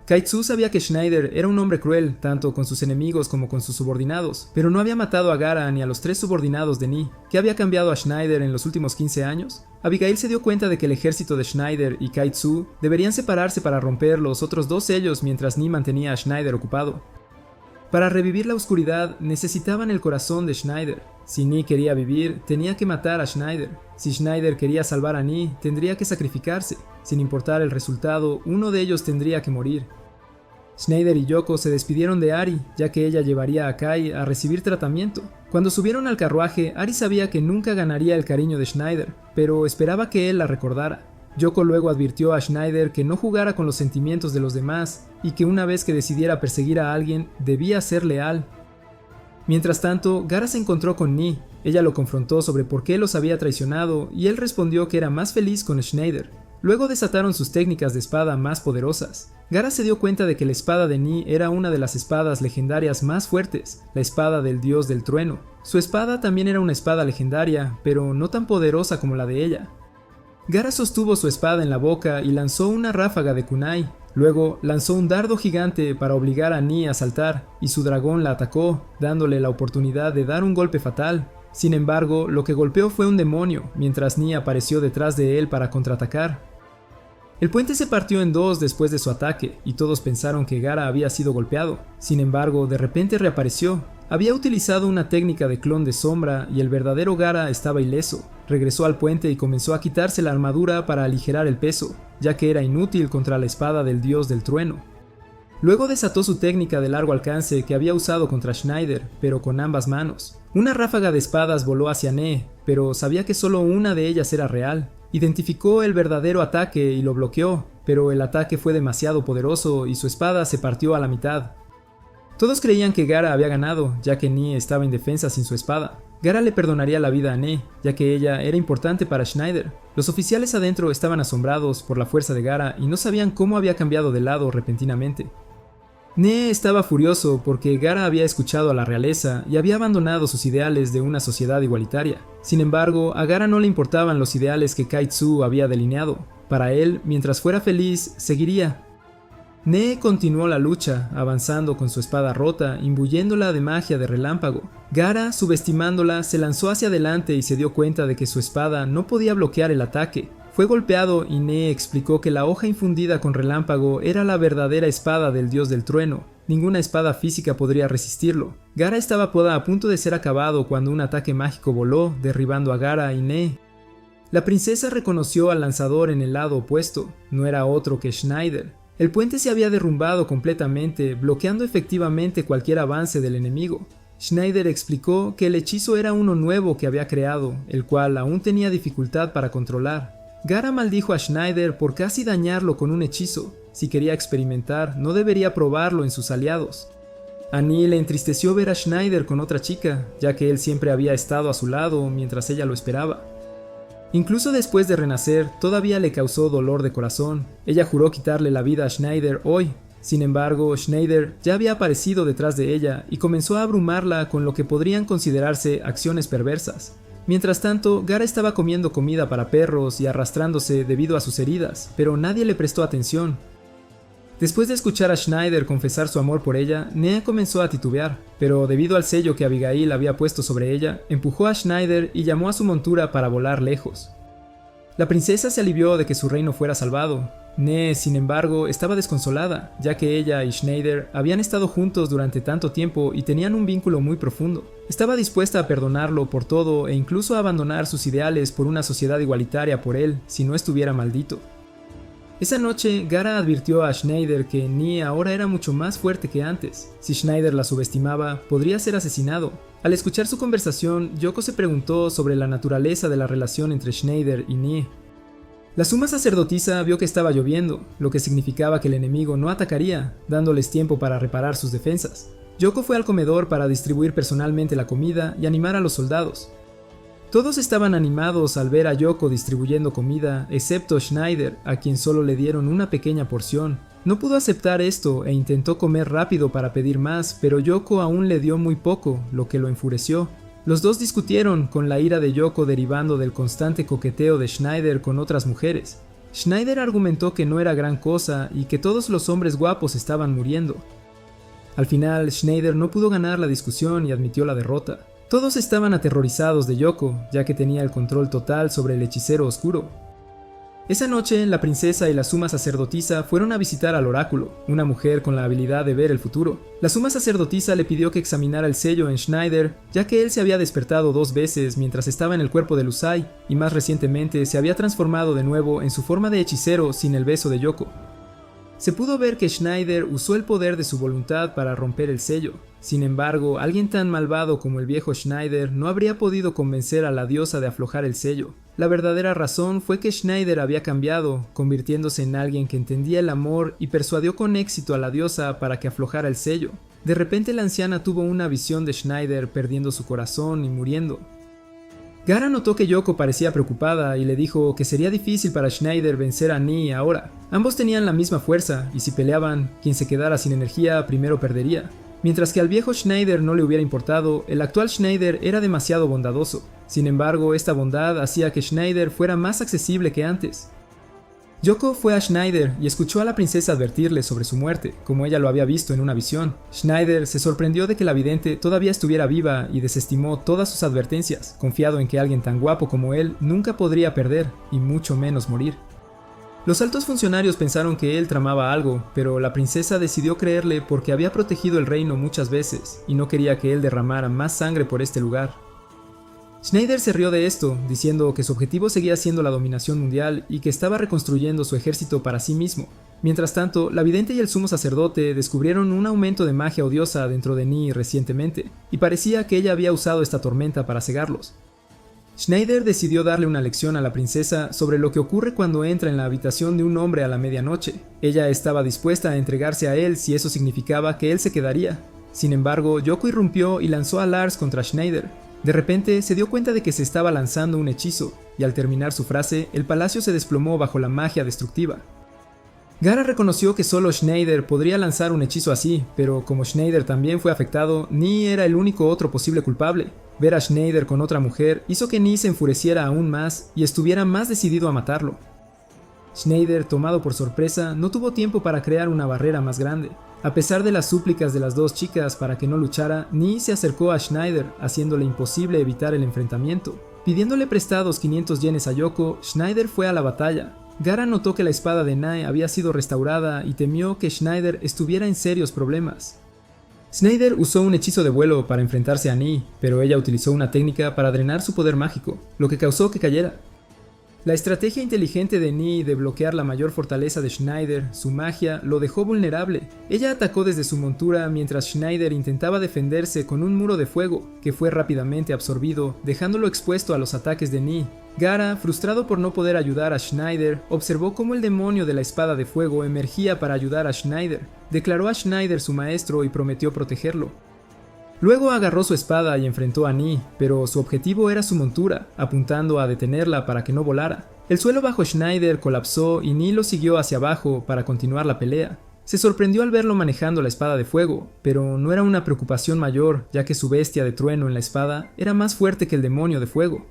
Kai-Tsu sabía que Schneider era un hombre cruel, tanto con sus enemigos como con sus subordinados, pero no había matado a Gaara ni a los 3 subordinados de Ni. ¿Qué había cambiado a Schneider en los últimos 15 años? Abigail se dio cuenta de que el ejército de Schneider y Kai-Tsu deberían separarse para romper los otros 2 sellos mientras Ni mantenía a Schneider ocupado. Para revivir la oscuridad, necesitaban el corazón de Schneider. Si Ni quería vivir, tenía que matar a Schneider. Si Schneider quería salvar a Ni, tendría que sacrificarse. Sin importar el resultado, uno de ellos tendría que morir. Schneider y Yoko se despidieron de Ari, ya que ella llevaría a Kai a recibir tratamiento. Cuando subieron al carruaje, Ari sabía que nunca ganaría el cariño de Schneider, pero esperaba que él la recordara. Yoko luego advirtió a Schneider que no jugara con los sentimientos de los demás y que una vez que decidiera perseguir a alguien, debía ser leal. Mientras tanto, Gaara se encontró con Ni. Ella lo confrontó sobre por qué los había traicionado y él respondió que era más feliz con Schneider. Luego desataron sus técnicas de espada más poderosas. Gaara se dio cuenta de que la espada de Ni era una de las espadas legendarias más fuertes, la espada del dios del trueno. Su espada también era una espada legendaria, pero no tan poderosa como la de ella. Gaara sostuvo su espada en la boca y lanzó una ráfaga de kunai. Luego lanzó un dardo gigante para obligar a Ni a saltar, y su dragón la atacó, dándole la oportunidad de dar un golpe fatal. Sin embargo, lo que golpeó fue un demonio, mientras Ni apareció detrás de él para contraatacar. El puente se partió en 2 después de su ataque, y todos pensaron que Gaara había sido golpeado. Sin embargo, de repente reapareció. Había utilizado una técnica de clon de sombra y el verdadero Gaara estaba ileso. Regresó al puente y comenzó a quitarse la armadura para aligerar el peso, ya que era inútil contra la espada del dios del trueno. Luego desató su técnica de largo alcance que había usado contra Schneider, pero con ambas manos. Una ráfaga de espadas voló hacia Ne, pero sabía que solo una de ellas era real. Identificó el verdadero ataque y lo bloqueó, pero el ataque fue demasiado poderoso y su espada se partió a la mitad. Todos creían que Gaara había ganado, ya que Ni estaba indefensa sin su espada. Gaara le perdonaría la vida a Ne, ya que ella era importante para Schneider. Los oficiales adentro estaban asombrados por la fuerza de Gaara y no sabían cómo había cambiado de lado repentinamente. Ne estaba furioso porque Gaara había escuchado a la realeza y había abandonado sus ideales de una sociedad igualitaria. Sin embargo, a Gaara no le importaban los ideales que Kai-Tsu había delineado. Para él, mientras fuera feliz, seguiría. Ne continuó la lucha, avanzando con su espada rota, imbuyéndola de magia de relámpago. Gaara, subestimándola, se lanzó hacia adelante y se dio cuenta de que su espada no podía bloquear el ataque. Fue golpeado y Ne explicó que la hoja infundida con relámpago era la verdadera espada del dios del trueno. Ninguna espada física podría resistirlo. Gaara estaba a punto de ser acabado cuando un ataque mágico voló, derribando a Gaara y Ne. La princesa reconoció al lanzador en el lado opuesto. No era otro que Schneider. El puente se había derrumbado completamente, bloqueando efectivamente cualquier avance del enemigo. Schneider explicó que el hechizo era uno nuevo que había creado, el cual aún tenía dificultad para controlar. Gaara maldijo a Schneider por casi dañarlo con un hechizo. Si quería experimentar, no debería probarlo en sus aliados. A Ni le entristeció ver a Schneider con otra chica, ya que él siempre había estado a su lado mientras ella lo esperaba. Incluso después de renacer, todavía le causó dolor de corazón. Ella juró quitarle la vida a Schneider hoy. Sin embargo, Schneider ya había aparecido detrás de ella y comenzó a abrumarla con lo que podrían considerarse acciones perversas. Mientras tanto, Gaara estaba comiendo comida para perros y arrastrándose debido a sus heridas, pero nadie le prestó atención. Después de escuchar a Schneider confesar su amor por ella, Ne comenzó a titubear, pero debido al sello que Abigail había puesto sobre ella, empujó a Schneider y llamó a su montura para volar lejos. La princesa se alivió de que su reino fuera salvado. Ne, sin embargo, estaba desconsolada, ya que ella y Schneider habían estado juntos durante tanto tiempo y tenían un vínculo muy profundo. Estaba dispuesta a perdonarlo por todo e incluso a abandonar sus ideales por una sociedad igualitaria por él, si no estuviera maldito. Esa noche, Gaara advirtió a Schneider que Ni ahora era mucho más fuerte que antes. Si Schneider la subestimaba, podría ser asesinado. Al escuchar su conversación, Yoko se preguntó sobre la naturaleza de la relación entre Schneider y Ni. La suma sacerdotisa vio que estaba lloviendo, lo que significaba que el enemigo no atacaría, dándoles tiempo para reparar sus defensas. Yoko fue al comedor para distribuir personalmente la comida y animar a los soldados. Todos estaban animados al ver a Yoko distribuyendo comida, excepto Schneider, a quien solo le dieron una pequeña porción. No pudo aceptar esto e intentó comer rápido para pedir más, pero Yoko aún le dio muy poco, lo que lo enfureció. Los dos discutieron, con la ira de Yoko derivando del constante coqueteo de Schneider con otras mujeres. Schneider argumentó que no era gran cosa y que todos los hombres guapos estaban muriendo. Al final, Schneider no pudo ganar la discusión y admitió la derrota. Todos estaban aterrorizados de Yoko, ya que tenía el control total sobre el hechicero oscuro. Esa noche, la princesa y la suma sacerdotisa fueron a visitar al oráculo, una mujer con la habilidad de ver el futuro. La suma sacerdotisa le pidió que examinara el sello en Schneider, ya que él se había despertado 2 veces mientras estaba en el cuerpo de Lusai, y más recientemente se había transformado de nuevo en su forma de hechicero sin el beso de Yoko. Se pudo ver que Schneider usó el poder de su voluntad para romper el sello. Sin embargo, alguien tan malvado como el viejo Schneider no habría podido convencer a la diosa de aflojar el sello. La verdadera razón fue que Schneider había cambiado, convirtiéndose en alguien que entendía el amor y persuadió con éxito a la diosa para que aflojara el sello. De repente la anciana tuvo una visión de Schneider perdiendo su corazón y muriendo. Gaara notó que Yoko parecía preocupada y le dijo que sería difícil para Schneider vencer a Ni ahora. Ambos tenían la misma fuerza y si peleaban, quien se quedara sin energía primero perdería. Mientras que al viejo Schneider no le hubiera importado, el actual Schneider era demasiado bondadoso. Sin embargo, esta bondad hacía que Schneider fuera más accesible que antes. Yoko fue a Schneider y escuchó a la princesa advertirle sobre su muerte, como ella lo había visto en una visión. Schneider se sorprendió de que la vidente todavía estuviera viva y desestimó todas sus advertencias, confiado en que alguien tan guapo como él nunca podría perder, y mucho menos morir. Los altos funcionarios pensaron que él tramaba algo, pero la princesa decidió creerle porque había protegido el reino muchas veces y no quería que él derramara más sangre por este lugar. Schneider se rió de esto, diciendo que su objetivo seguía siendo la dominación mundial y que estaba reconstruyendo su ejército para sí mismo. Mientras tanto, la vidente y el sumo sacerdote descubrieron un aumento de magia odiosa dentro de Ni recientemente, y parecía que ella había usado esta tormenta para cegarlos. Schneider decidió darle una lección a la princesa sobre lo que ocurre cuando entra en la habitación de un hombre a la medianoche. Ella estaba dispuesta a entregarse a él si eso significaba que él se quedaría. Sin embargo, Yoko irrumpió y lanzó a Lars contra Schneider. De repente se dio cuenta de que se estaba lanzando un hechizo, y al terminar su frase, el palacio se desplomó bajo la magia destructiva. Gaara reconoció que solo Schneider podría lanzar un hechizo así, pero como Schneider también fue afectado, Ni era el único otro posible culpable. Ver a Schneider con otra mujer hizo que Ni se enfureciera aún más y estuviera más decidido a matarlo. Schneider, tomado por sorpresa, no tuvo tiempo para crear una barrera más grande. A pesar de las súplicas de las dos chicas para que no luchara, Ni se acercó a Schneider, haciéndole imposible evitar el enfrentamiento. Pidiéndole prestados 500 yenes a Yoko, Schneider fue a la batalla. Gaara notó que la espada de Ni había sido restaurada y temió que Schneider estuviera en serios problemas. Schneider usó un hechizo de vuelo para enfrentarse a Ni, pero ella utilizó una técnica para drenar su poder mágico, lo que causó que cayera. La estrategia inteligente de Ni de bloquear la mayor fortaleza de Schneider, su magia, lo dejó vulnerable. Ella atacó desde su montura mientras Schneider intentaba defenderse con un muro de fuego, que fue rápidamente absorbido, dejándolo expuesto a los ataques de Ni. Gaara, frustrado por no poder ayudar a Schneider, observó cómo el demonio de la espada de fuego emergía para ayudar a Schneider. Declaró a Schneider su maestro y prometió protegerlo. Luego agarró su espada y enfrentó a Ni, pero su objetivo era su montura, apuntando a detenerla para que no volara. El suelo bajo Schneider colapsó y Ni lo siguió hacia abajo para continuar la pelea. Se sorprendió al verlo manejando la espada de fuego, pero no era una preocupación mayor, ya que su bestia de trueno en la espada era más fuerte que el demonio de fuego.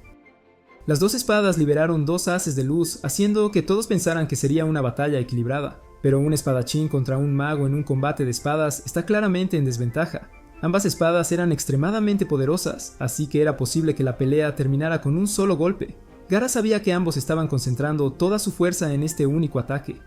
Las dos espadas liberaron 2 haces de luz, haciendo que todos pensaran que sería una batalla equilibrada. Pero un espadachín contra un mago en un combate de espadas está claramente en desventaja. Ambas espadas eran extremadamente poderosas, así que era posible que la pelea terminara con un solo golpe. Gaara sabía que ambos estaban concentrando toda su fuerza en este único ataque.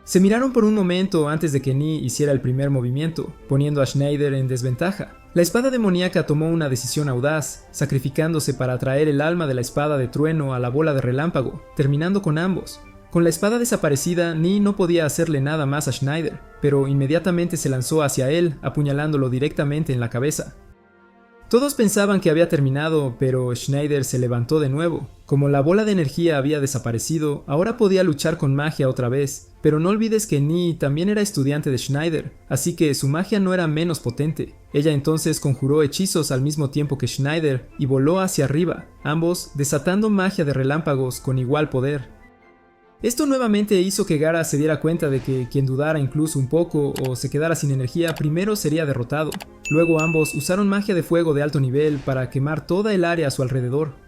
Se miraron por un momento antes de que Ni hiciera el primer movimiento, poniendo a Schneider en desventaja. La espada demoníaca tomó una decisión audaz, sacrificándose para atraer el alma de la espada de trueno a la bola de relámpago, terminando con ambos. Con la espada desaparecida, Ni no podía hacerle nada más a Schneider, pero inmediatamente se lanzó hacia él, apuñalándolo directamente en la cabeza. Todos pensaban que había terminado, pero Schneider se levantó de nuevo. Como la bola de energía había desaparecido, ahora podía luchar con magia otra vez, pero no olvides que Ni también era estudiante de Schneider, así que su magia no era menos potente. Ella entonces conjuró hechizos al mismo tiempo que Schneider y voló hacia arriba, ambos desatando magia de relámpagos con igual poder. Esto nuevamente hizo que Gaara se diera cuenta de que quien dudara incluso un poco o se quedara sin energía primero sería derrotado. Luego ambos usaron magia de fuego de alto nivel para quemar toda el área a su alrededor.